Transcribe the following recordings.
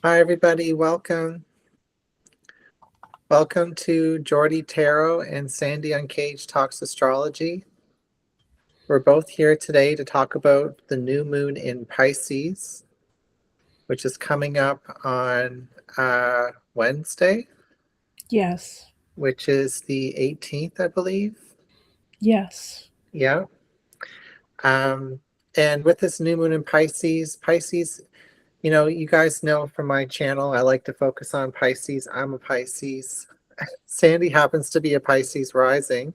Hi, everybody. Welcome. Welcome to Jordy Tarot and Sandy Uncaged Talks Astrology. We're both here today to talk about the new moon in Pisces, which is coming up on Wednesday, Yes. which is the 18th, I believe. Yes. Yeah. And with this new moon in Pisces, you guys know from my channel, I like to focus on Pisces. I'm a Pisces. Sandy happens to be a Pisces rising.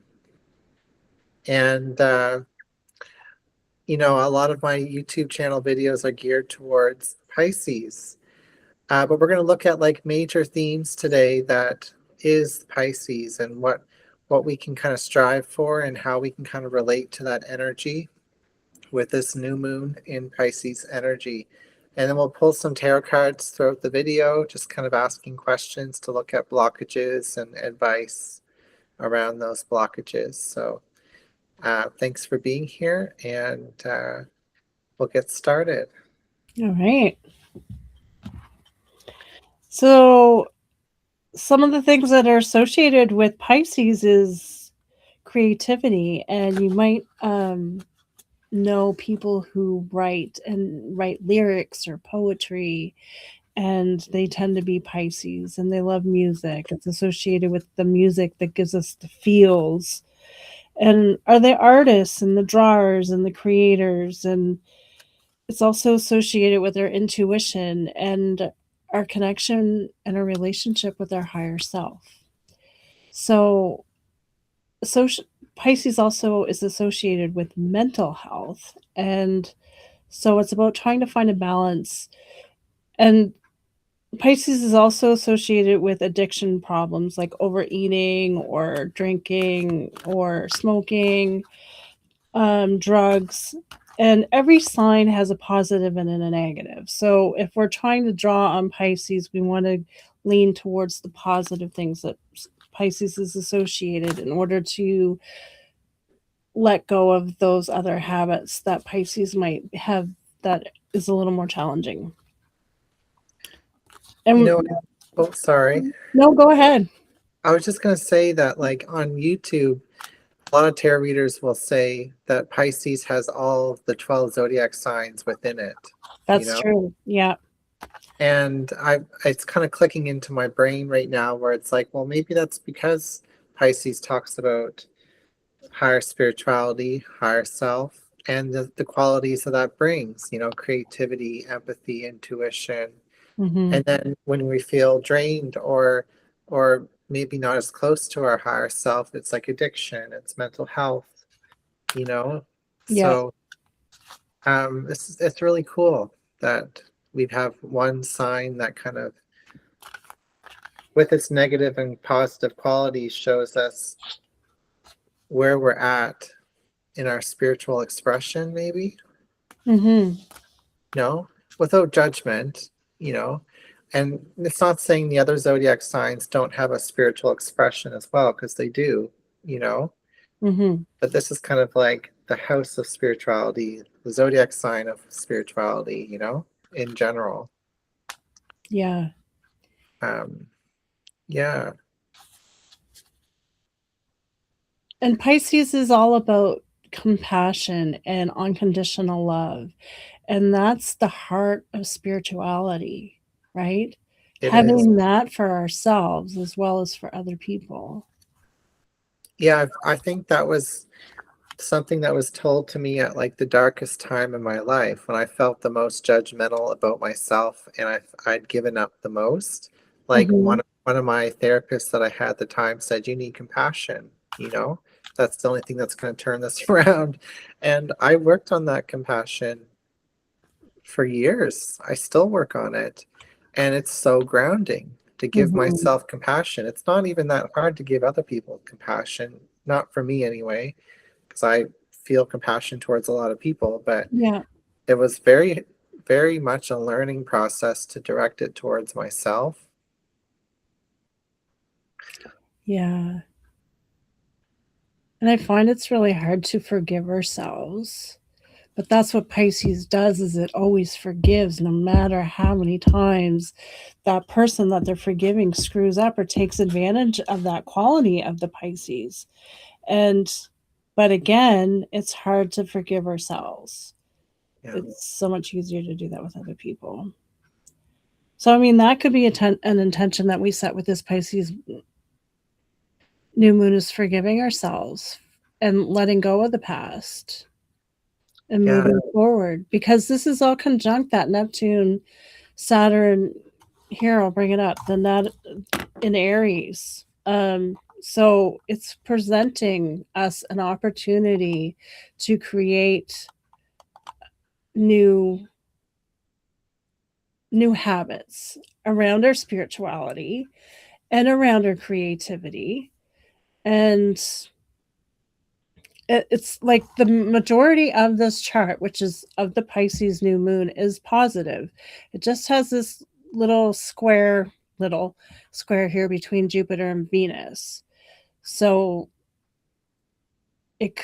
And, a lot of my YouTube channel videos are geared towards Pisces. But we're going to look at like major themes today that is Pisces and what we can kind of strive for and how we can kind of relate to that energy with this new moon in Pisces energy. And then we'll pull some tarot cards throughout the video, just kind of asking questions to look at blockages and advice around those blockages. So thanks for being here, and we'll get started. All right. So, some of the things that are associated with Pisces is creativity, and you might know people who write lyrics or poetry, and they tend to be Pisces, and they love music. It's associated with the music that gives us the feels. And are the artists and the drawers and the creators, and it's also associated with our intuition and our connection and our relationship with our higher self. So, social, Pisces also is associated with mental health. And so it's about trying to find a balance. And Pisces is also associated with addiction problems like overeating or drinking or smoking, drugs, and every sign has a positive and a negative. So if we're trying to draw on Pisces, we want to lean towards the positive things that Pisces is associated in order to let go of those other habits that Pisces might have that is a little more challenging. You And know, oh, sorry. no, go ahead. I was just going to say that, like on YouTube, a lot of tarot readers will say that Pisces has all of the 12 zodiac signs within it, you That's know? true. Yeah. And it's kind of clicking into my brain right now where it's like, well, maybe that's because Pisces talks about higher spirituality, higher self, and the qualities that that brings, creativity, empathy, intuition. Mm-hmm. And then when we feel drained or maybe not as close to our higher self, it's like addiction, it's mental health, you know? Yeah. So it's really cool that we have one sign that kind of, with its negative and positive qualities, shows us where we're at in our spiritual expression, maybe. Mm-hmm. No, without judgment, you know. And it's not saying the other zodiac signs don't have a spiritual expression as well, because they do, you know. Mm-hmm. But this is kind of like the house of spirituality, the zodiac sign of spirituality, in general. Yeah. Um, yeah, And Pisces is all about compassion and unconditional love. And that's the heart of spirituality, right? it is. Having that for ourselves as well as for other people. Yeah, I think that was something that was told to me at like the darkest time in my life when I felt the most judgmental about myself and I'd given up the most. Like Mm-hmm. one of my therapists that I had at the time said, "You need compassion, you know? That's the only thing that's going to turn this around." And I worked on that compassion for years. I still work on it. And it's so grounding to give Mm-hmm. myself compassion. It's not even that hard to give other people compassion, not for me anyway, because I feel compassion towards a lot of people, but Yeah. it was very, very much a learning process to direct it towards myself. Yeah. And I find it's really hard to forgive ourselves. But that's what Pisces does, is it always forgives, no matter how many times that person that they're forgiving screws up or takes advantage of that quality of the Pisces. And but again, it's hard to forgive ourselves. Yeah. It's so much easier to do that with other people. So I mean, that could be an intention that we set with this Pisces new moon, is forgiving ourselves and letting go of the past and Yeah. moving forward, because this is all conjunct that Neptune Saturn. Here, I'll bring it up. The net in Aries. So it's presenting us an opportunity to create new new habits around our spirituality and around our creativity. And it's like the majority of this chart, which is of the Pisces new moon, is positive. It just has this little square here between Jupiter and Venus. So it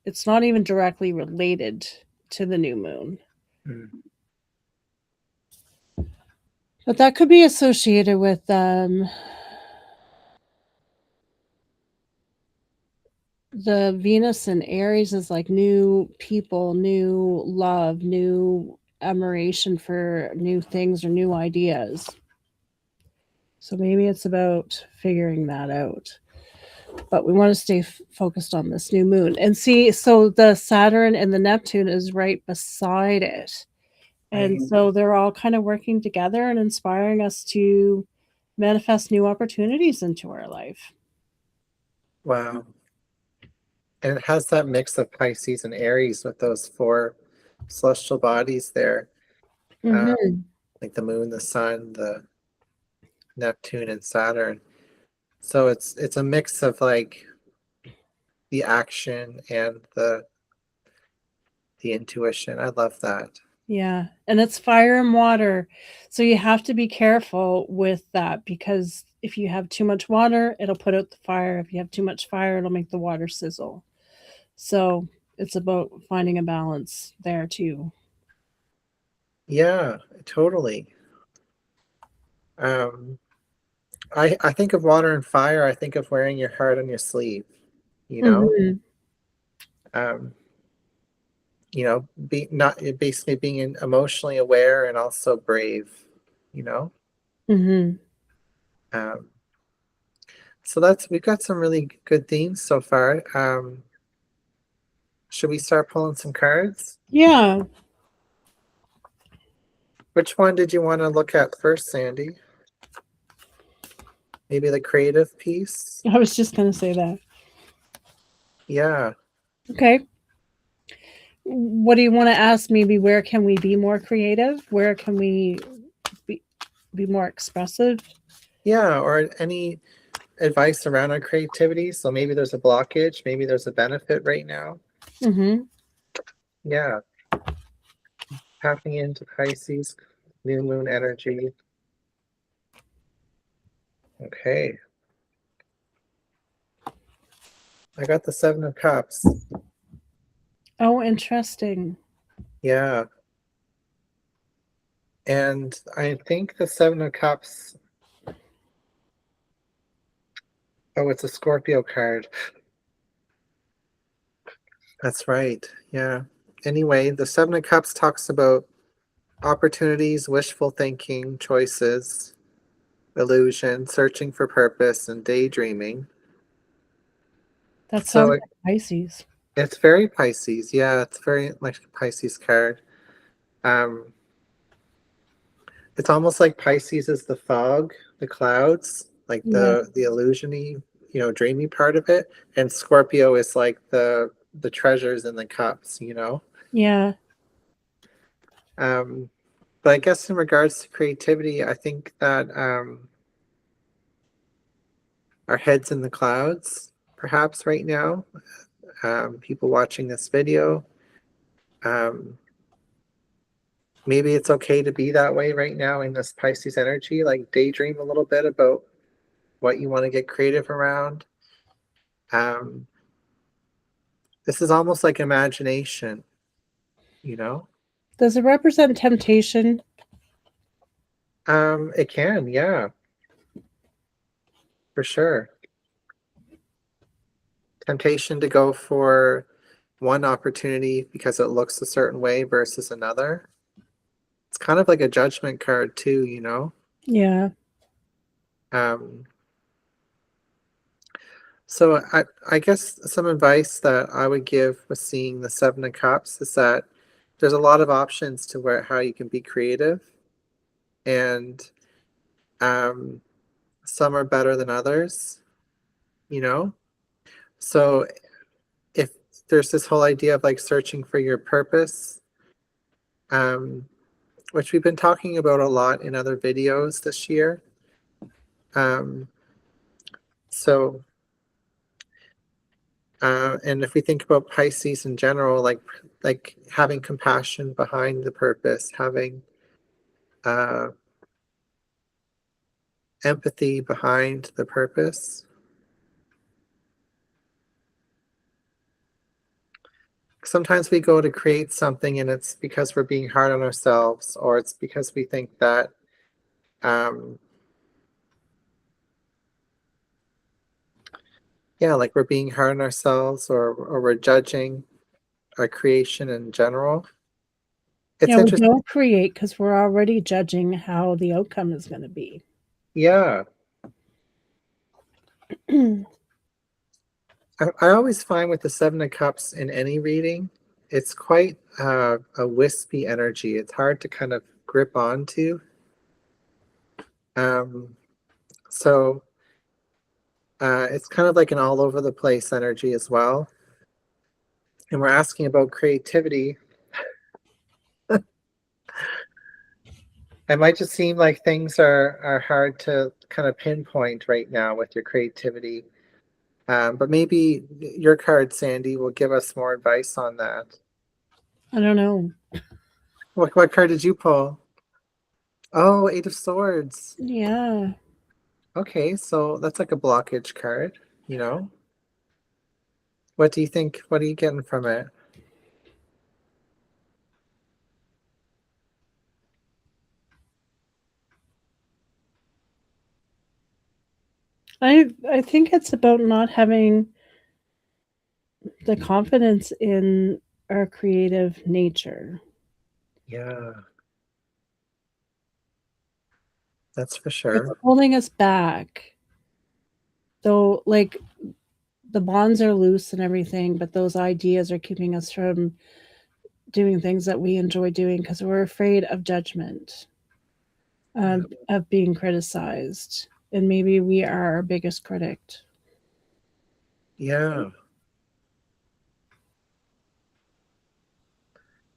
it's not even directly related to the new moon. Mm. But that could be associated with the Venus and Aries is like new people, new love, new admiration for new things or new ideas. So maybe it's about figuring that out. But we want to stay focused on this new moon. And see, so the Saturn and the Neptune is right beside it. And Right. so they're all kind of working together and inspiring us to manifest new opportunities into our life. Wow. And it has that mix of Pisces and Aries with those four celestial bodies there, Mm-hmm. like the moon, the sun, the Neptune, and Saturn. So it's a mix of like the action and the intuition. I love that. Yeah. And it's fire and water. So you have to be careful with that, because if you have too much water, it'll put out the fire. If you have too much fire, it'll make the water sizzle. So it's about finding a balance there too. Yeah, totally. Um, I think of water and fire. I think of wearing your heart on your sleeve. You know, Mm-hmm. um, be not basically being emotionally aware and also brave. You know, Mm-hmm. um, so we've got some really good themes so far. Should we start pulling some cards? Yeah. Which one did you want to look at first, Sandy? Maybe the creative piece? I was just going to say that. Yeah. Okay. What do you want to ask? Maybe where can we be more creative? Where can we be more expressive? Yeah. Or any advice around our creativity. So maybe there's a blockage, maybe there's a benefit right now. Mm-hmm. Yeah. Tapping into Pisces, new moon energy. Okay. I got the Seven of Cups. Oh, interesting. Yeah. And I think the Seven of Cups. Oh, it's a Scorpio card. That's right. Yeah. Anyway, the Seven of Cups talks about opportunities, wishful thinking, choices, illusion, searching for purpose, and daydreaming. That So sounds like Pisces. it's very Pisces. Yeah, it's very like a Pisces card. Um, it's almost like Pisces is the fog, the clouds, like Yeah. the illusiony, dreamy part of it, and Scorpio is like the treasures in the cups. Yeah. Um, but I guess in regards to creativity, I think that our heads in the clouds, perhaps right now. People watching this video, um, maybe it's okay to be that way right now in this Pisces energy, like daydream a little bit about what you want to get creative around. Um, this is almost like imagination. you know? Does it represent temptation? It can, yeah, for sure. Temptation to go for one opportunity because it looks a certain way versus another. It's kind of like a judgment card too, you know? Yeah. Um, so I guess some advice that I would give with seeing the Seven of Cups is that there's a lot of options to where how you can be creative, and um, some are better than others, you know? So if there's this whole idea of like searching for your purpose, um, which we've been talking about a lot in other videos this year. Um, so, and if we think about Pisces in general, like having compassion behind the purpose, having uh, empathy behind the purpose. Sometimes we go to create something and it's because we're being hard on ourselves, or it's because we think that um, yeah, like we're being hard on ourselves, or we're judging our creation in general. It's Yeah, we interesting. don't create because we're already judging how the outcome is going to be. Yeah. I always find with the Seven of Cups in any reading, it's quite a wispy energy. It's hard to kind of grip onto. Um, so it's kind of like an all over the place energy as well. And we're asking about creativity. It might just seem like things are hard to kind of pinpoint right now with your creativity. But maybe your card, Sandy, will give us more advice on that. I don't know. What card did you pull? Oh, Eight of Swords. Yeah. Okay, so that's like a blockage card, you know? What do you think? What are you getting from it? I think it's about not having the confidence in our creative nature. Yeah, that's for It's sure. holding us back. Though like the bonds are loose and everything, but those ideas are keeping us from doing things that we enjoy doing because we're afraid of judgment, Yeah. of being criticized. And maybe we are our biggest critic. Yeah.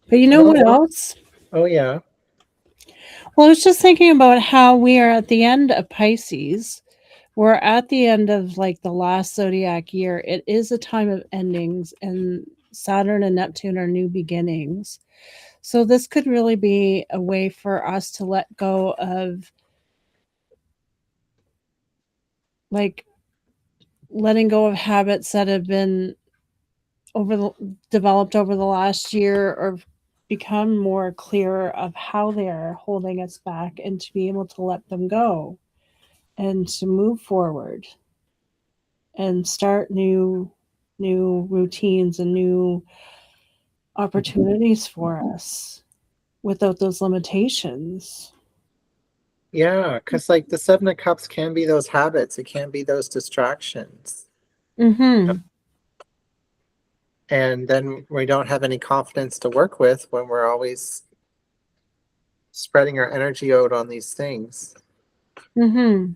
But you know Well, what else? oh yeah. Well, I was just thinking about how we are at the end of Pisces. We're at the end of like the last zodiac year. It is a time of endings, and Saturn and Neptune are new beginnings. So this could really be a way for us to let go of like letting go of habits that have been over the developed over the last year, or become more clear of how they're holding us back, and to be able to let them go and to move forward and start new routines and new opportunities for us without those limitations. Yeah, because like the Seven of Cups can be those habits, it can be those distractions. Mhm. And then we don't have any confidence to work with when we're always spreading our energy out on these things, Mhm.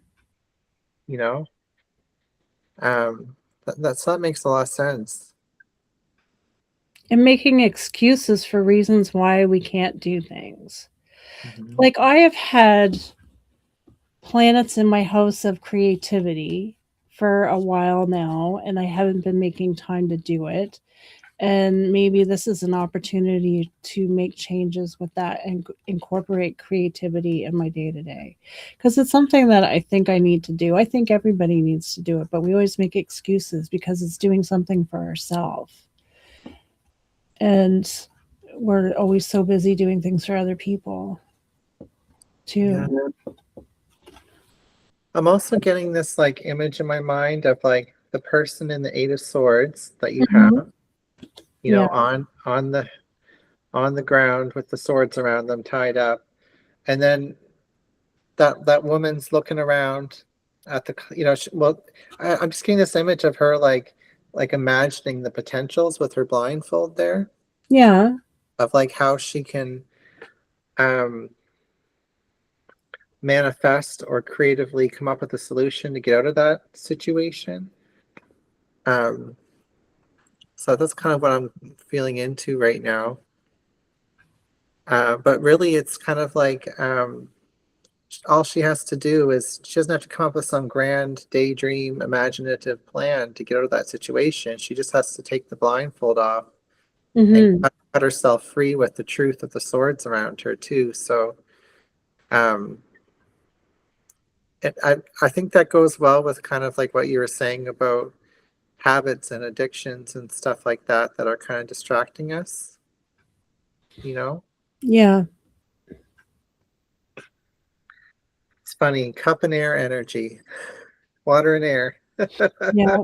you know? That makes a lot of sense. And making excuses for reasons why we can't do things. Mhm. Like I have had planets in my house of creativity for a while now, and I haven't been making time to do it. And maybe this is an opportunity to make changes with that and incorporate creativity in my day to day, because it's something that I think I need to do. I think everybody needs to do it, but we always make excuses because it's doing something for ourselves. And we're always so busy doing things for other people Yeah. too. I'm also getting this like image in my mind of like the person in the Eight of Swords that you Hmm. have, Yeah. on the ground with the swords around them tied up, and then that woman's looking around at the I'm just getting this image of her like imagining the potentials with her blindfold there Yeah. of like how she can um manifest or creatively come up with a solution to get out of that situation. um so that's kind of what I'm feeling into right now. But really it's kind of like all she has to do is she doesn't have to come up with some grand daydream imaginative plan to get out of that situation. She just has to take the blindfold off and Hmm. cut herself free with the truth of the swords around her too. So um I think that goes well with kind of like what you were saying about habits and addictions and stuff like that that are kind of distracting us, you know. Yeah. It's funny, cup and air energy, water and air. Yeah.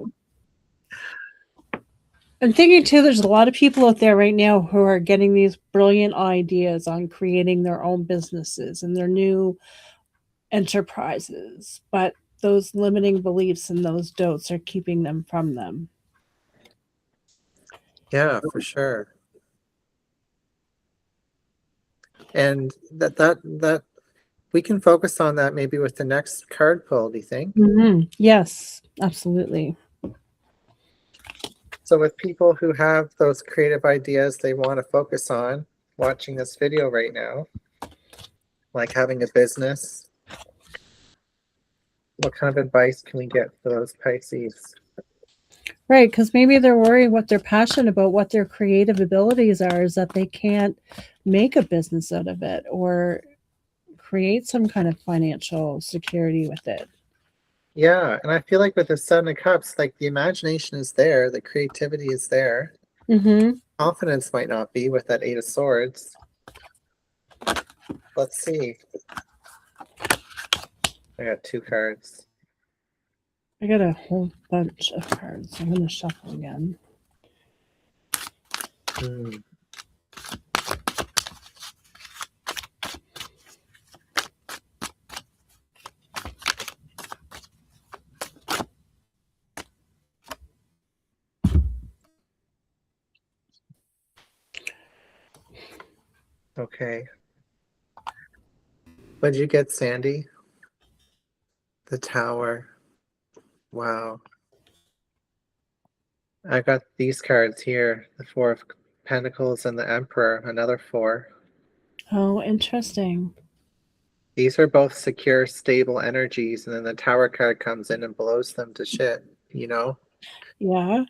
I'm thinking too, there's a lot of people out there right now who are getting these brilliant ideas on creating their own businesses and their new enterprises, but those limiting beliefs and those doubts are keeping them from them. Yeah, for sure. And that we can focus on that maybe with the next card pull, do you think? Hmm. Yes, absolutely. So with people who have those creative ideas they want to focus on watching this video right now, like having a business, what kind of advice can we get for those Pisces? Right, because maybe they're worried what they're passionate about, what their creative abilities are, is that they can't make a business out of it or create some kind of financial security with it. Yeah, and I feel like with the Seven of Cups, like the imagination is there, the creativity is there. Mm-hmm. Confidence might not be with that Eight of Swords. Let's see. I got two cards. I got a whole bunch of cards. I'm going to shuffle again. Hmm. Okay. What did you get, Sandy? The Tower. Wow. I got these cards here, the Four of Pentacles and the Emperor, another four. Oh, interesting. These are both secure, stable energies, and then the Tower card comes in and blows them to shit, you know? Yeah.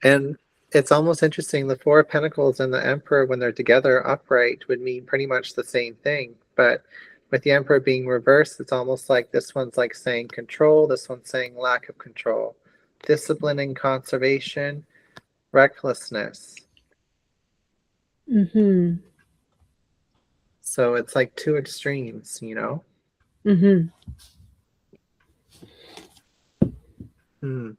And it's almost interesting. The Four of Pentacles and the Emperor, when they're together upright, would mean pretty much the same thing. But with the Emperor being reversed, it's almost like this one's like saying control, this one's saying lack of control, disciplining conservation, recklessness. Mm-hmm. So it's like two extremes, you know? Mm-hmm. Hmm.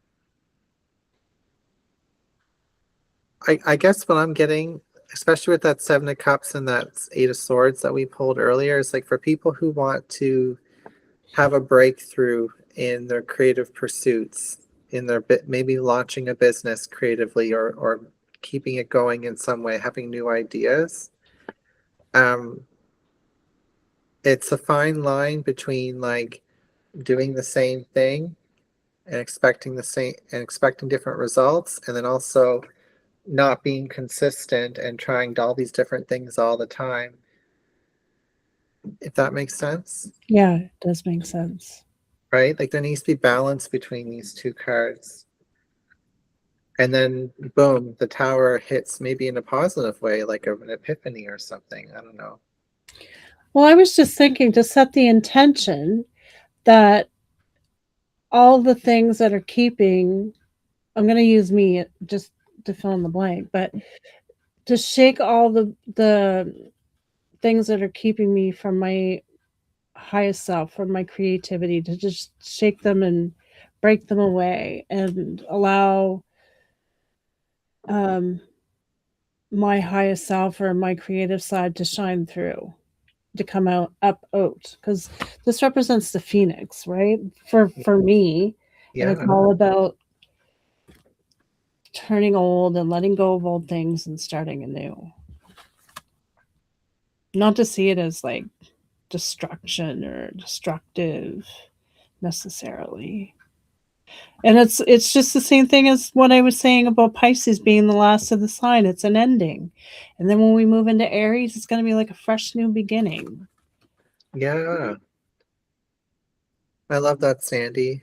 I guess what I'm getting, especially with that Seven of Cups and that Eight of Swords that we pulled earlier, is like for people who want to have a breakthrough in their creative pursuits, in their bit, maybe launching a business creatively or keeping it going in some way, having new ideas. Um, it's a fine line between like doing the same thing and expecting different results, and then also not being consistent and trying all these different things all the time, if that makes sense. Yeah, it does make sense. Right, like there needs to be balance between these two cards, and then boom, the Tower hits maybe in a positive way, like an epiphany or something, I don't know. Well, I was just thinking to set the intention that all the things that are keeping, I'm going to use me just to fill in the blank, but to shake all the things that are keeping me from my highest self, from my creativity, to just shake them and break them away and allow um, my highest self or my creative side to shine through, to come out, because this represents the phoenix, right? For me, and it's Yeah. all about turning old and letting go of old things and starting anew. Not to see it as like destruction or destructive necessarily. And it's just the same thing as what I was saying about Pisces being the last of the sign. It's an ending. And then when we move into Aries, it's going to be like a fresh new beginning. Yeah. I love that, Sandy.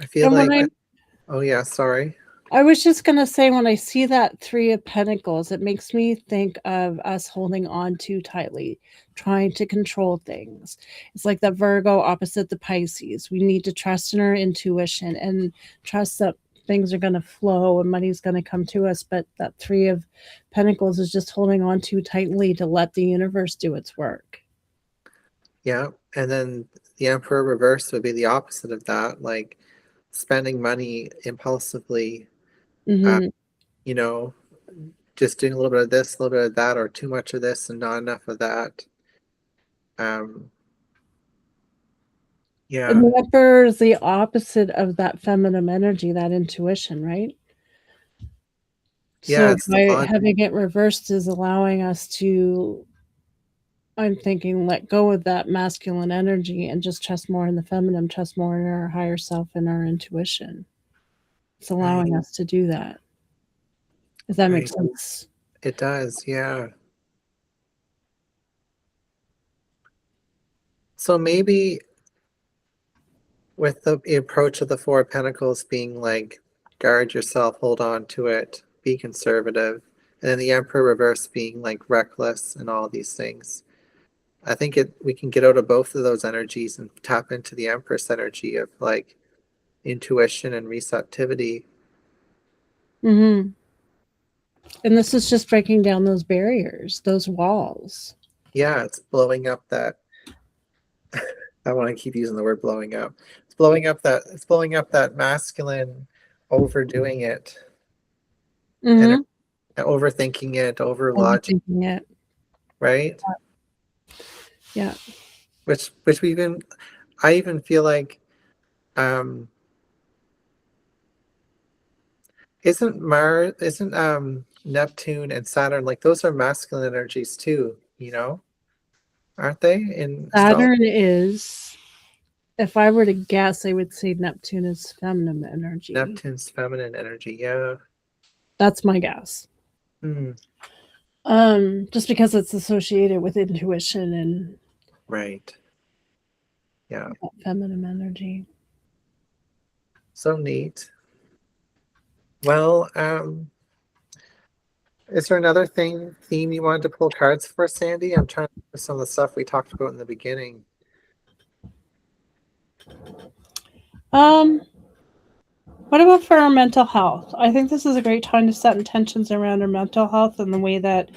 I feel And like, oh yeah, sorry. I was just going to say, when I see that Three of Pentacles, it makes me think of us holding on too tightly, trying to control things. It's like the Virgo opposite the Pisces. We need to trust in our intuition and trust that things are going to flow and money's going to come to us. But that Three of Pentacles is just holding on too tightly to let the universe do its work. Yeah. And then the Emperor reverse would be the opposite of that, like spending money impulsively, uh, Mm-hmm. you know, just doing a little bit of this, a little bit of that, or too much of this and not enough of that. Um, And yeah. the Emperor is the opposite of that feminine energy, that intuition, right? Yeah, So it's the by logic. having it reversed is allowing us to, I'm thinking, let go of that masculine energy and just trust more in the feminine, trust more in our higher self and our intuition. It's Right, allowing us to do that. If that makes right. sense. It does, yeah. So maybe with the approach of the Four of Pentacles being like, guard yourself, hold on to it, be conservative, and then the Emperor reverse being like reckless and all these things. I think we can get out of both of those energies and tap into the Empress energy of like intuition and receptivity. Mm-hmm. And this is just breaking down those barriers, those walls. Yeah, it's blowing up that. I want to keep using the word blowing up. It's blowing up that. It's blowing up that masculine, overdoing it, and Mm-hmm. overthinking it, over logic, Overthinking it. right? Yeah. Which we even, I even feel like, um, isn't Neptune and Saturn, like those are masculine energies too, aren't they in astrology? Saturn is, if I were to guess, I would say Neptune is feminine energy. Neptune's feminine energy, yeah. That's my guess. Hmm. Just because it's associated with intuition and Right. Yeah. feminine energy. So neat. Well, is there another theme you wanted to pull cards for, Sandy? I'm trying to think of some of the stuff we talked about in the beginning. Um, what about for our mental health? I think this is a great time to set intentions around our mental health and the way that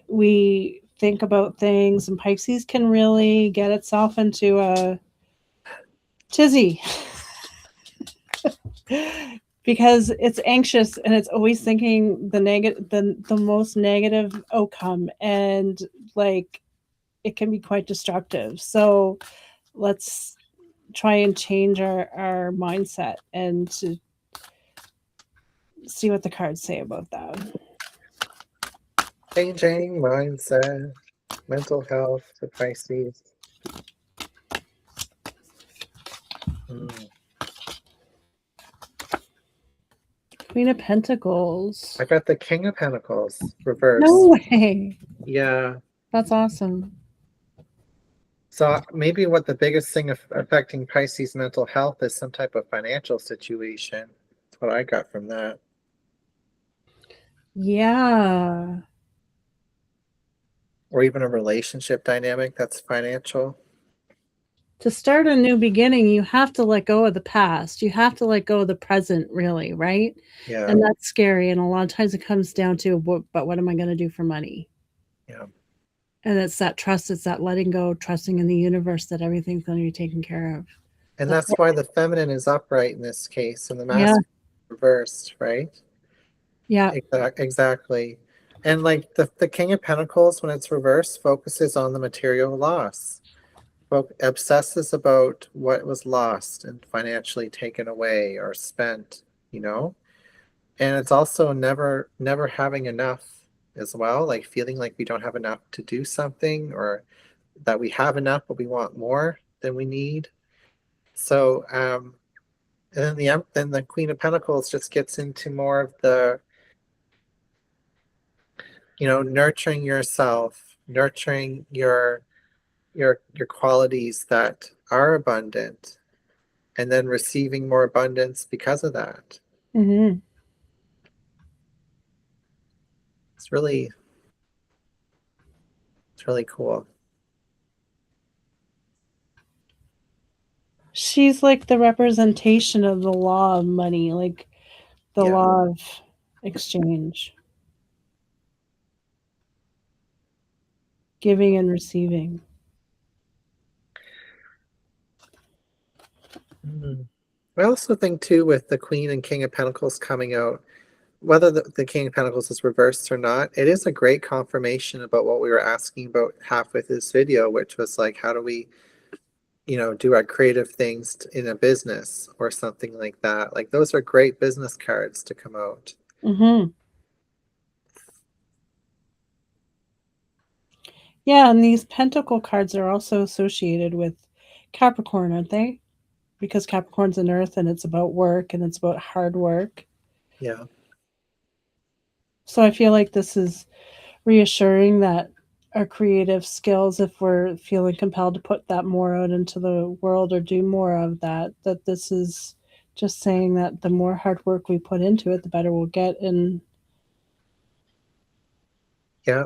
we think about things. And Pisces can really get itself into a tizzy because it's anxious and it's always thinking the most negative outcome, and like it can be quite destructive. So let's try and change our mindset and to see what the cards say about that. Changing mindset, mental health to Pisces. Hmm. Queen of Pentacles. I got the King of Pentacles No reverse. way. Yeah. That's awesome. So maybe what the biggest thing affecting Pisces mental health is some type of financial situation. That's what I got from that. Yeah. Or even a relationship dynamic that's financial. To start a new beginning, you have to let go of the past. You have to let go of the present, really, right? Yeah. And that's scary. And a lot of times it comes down to, what am I going to do for money? Yeah. And it's that trust, it's that letting go, trusting in the universe that everything's going to be taken care of. And That's that's why the feminine is upright in this case and the yeah, masculine reversed, right? yeah, Exactly. And like the King of Pentacles, when it's reversed, focuses on the material loss. Obsesses about what was lost and financially taken away or spent, you know? And it's also never having enough as well, like feeling like we don't have enough to do something, or that we have enough but we want more than we need. So and then the Queen of Pentacles just gets into more of the, nurturing yourself, nurturing your qualities that are abundant, and then receiving more abundance because of that. hmm It's really it's really cool. she's like the representation of the law of money, like the Yeah. law of exchange, giving and receiving. Mhm. I also think too, with the Queen and King of Pentacles coming out, whether the King of Pentacles is reversed or not, it is a great confirmation about what we were asking about half with this video, which was like, how do we, do our creative things in a business or something like that. Like those are great business cards to come out. hmm Yeah, and these pentacle cards are also associated with Capricorn, aren't they? Because Capricorn's an earth and it's about work and it's about hard work. Yeah. So I feel like this is reassuring that our creative skills, if we're feeling compelled to put that more out into the world or do more of that, that this is just saying that the more hard work we put into it, the better we'll get. And Yeah.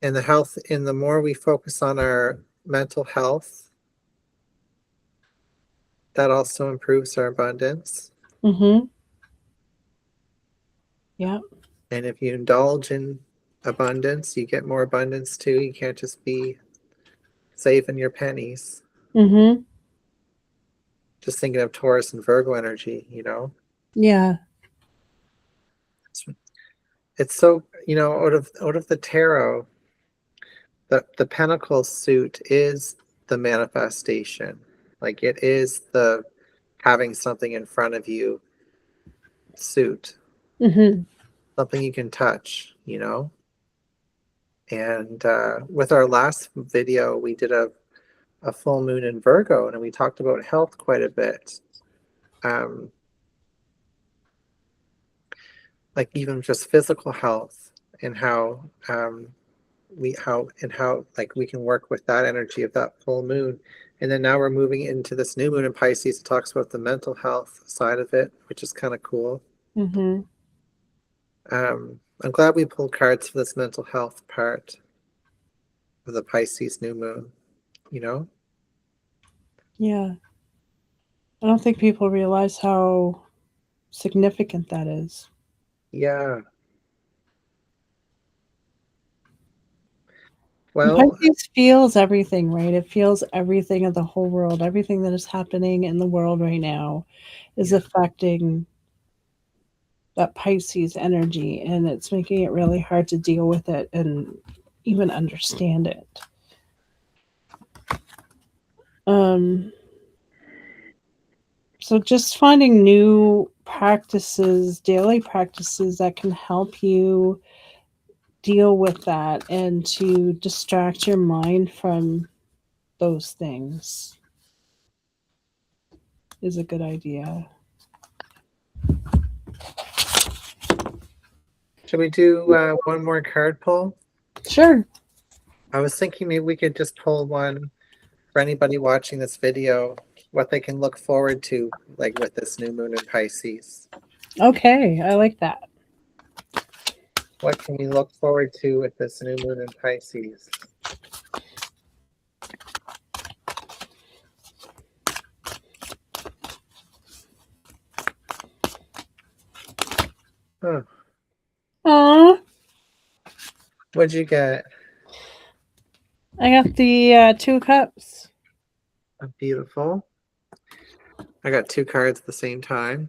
And the more we focus on our mental health, that also improves our abundance. mm-hmm, yeah, And if you indulge in abundance, you get more abundance too. You can't just be saving your pennies. mm-hmm, Just thinking of Taurus and Virgo energy. yeah, It's, it's so, out of the tarot, the Pentacle suit is the manifestation. Like it is the having something in front of you suit, mm-hmm, something you can touch. And with our last video, we did a full moon in Virgo, and we talked about health quite a bit. Um, like even just physical health, and how like we can work with that energy of that full moon. And then now we're moving into this new moon in Pisces. It talks about the mental health side of it, which is kind of cool. mm-hmm, I'm glad we pulled cards for this mental health part of the Pisces new moon, you know? yeah. I don't think people realize how significant that is. Yeah. And Well, Pisces feels everything, right? It feels everything of the whole world. Everything that is happening in the world right now is yeah. affecting that Pisces energy, and it's making it really hard to deal with it and even understand it. Um, so just finding new practices, daily practices that can help you deal with that and to distract your mind from those things is a good idea. Should we do one more card pull? Sure. I was thinking maybe we could just pull one for anybody watching this video, what they can look forward to, like with this new moon in Pisces. Okay, I like that. What can we look forward to with this new moon in Pisces? Huh. Aw, What'd you get? I got the 2 cups. Beautiful. I got 2 cards at the same time.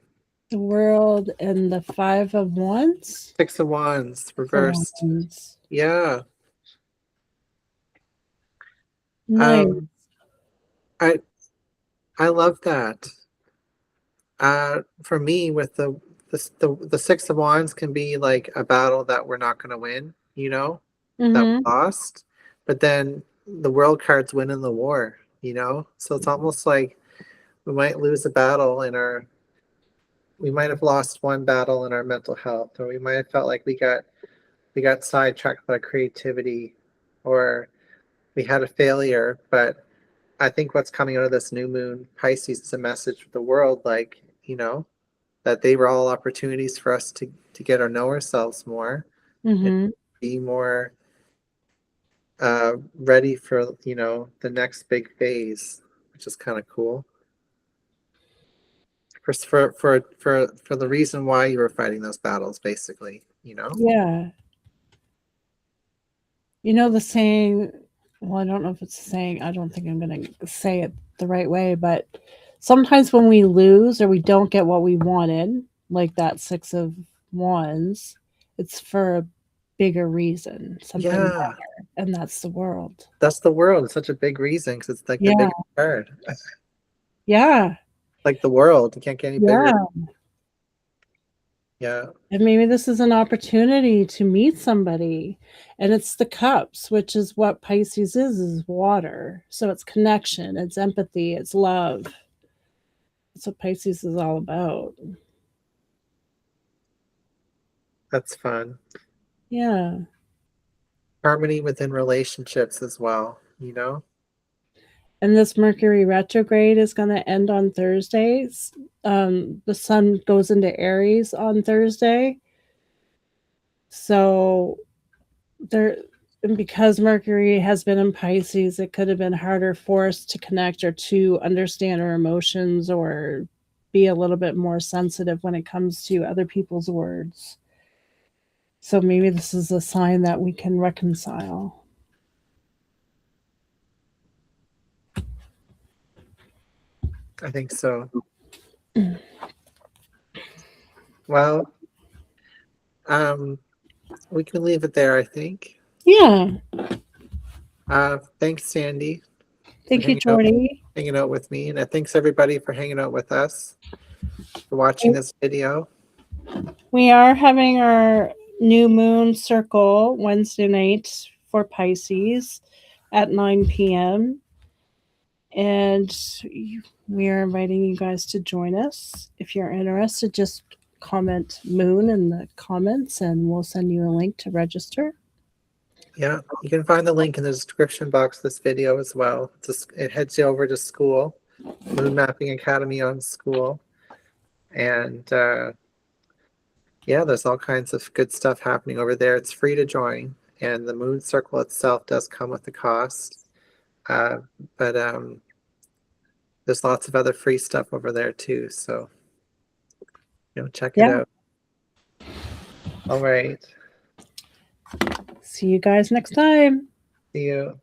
The world and the 5 of Wands. 6 of Wands The reversed. Wands. Yeah. Nice. Um, I I love that. For me, with the 6 of Wands can be like a battle that we're not going to win, that we Mm-hmm. lost, but then the world cards win in the war, so it's almost like we might lose a battle we might have lost one battle in our mental health, or we might have felt like we got sidetracked by creativity, or we had a failure. But I think what's coming out of this new moon Pisces is a message for the world, like, that they were all opportunities for us to get to know ourselves more and Mm-hmm. be more ready for the next big phase, which is kind of cool. For the reason why you were fighting those battles, basically. Yeah. You know the saying, well, I don't know if it's a saying. I don't think I'm going to say it the right way, but sometimes when we lose or we don't get what we wanted, like that 6 of Wands, it's for a bigger reason, something Yeah, better, and that's the world. that's the world. It's such a big reason because it's like the Yeah. biggest card. Yeah. Like the world, you can't get any bigger. Yeah. Yeah, And maybe this is an opportunity to meet somebody. And it's the cups, which is what Pisces is water. So it's connection, it's empathy, it's love. That's what Pisces is all about. that's fun. Yeah. Harmony within relationships as well. And this Mercury retrograde is going to end on Thursdays. The sun goes into Aries on Thursday. So there, and because Mercury has been in Pisces, it could have been harder for us to connect or to understand our emotions or be a little bit more sensitive when it comes to other people's words. So maybe this is a sign that we can reconcile. I think so. Well, we can leave it there, I think. Yeah. Thanks, Sandy, for Thank you, hanging out Jordy. hanging out with me, and thanks everybody for hanging out with us, for watching this video. We are having our new moon circle Wednesday night for Pisces at 9 p.m. And we are inviting you guys to join us. If you're interested, just comment moon in the comments and we'll send you a link to register. Yeah, you can find the link in the description box of this video as well. It heads you over to school, Moon Mapping Academy on school. And yeah, there's all kinds of good stuff happening over there. It's free to join, and the moon circle itself does come with a cost. Uh, but there's lots of other free stuff over there too. So, check it Yeah. out. All right. See you guys next time. See you.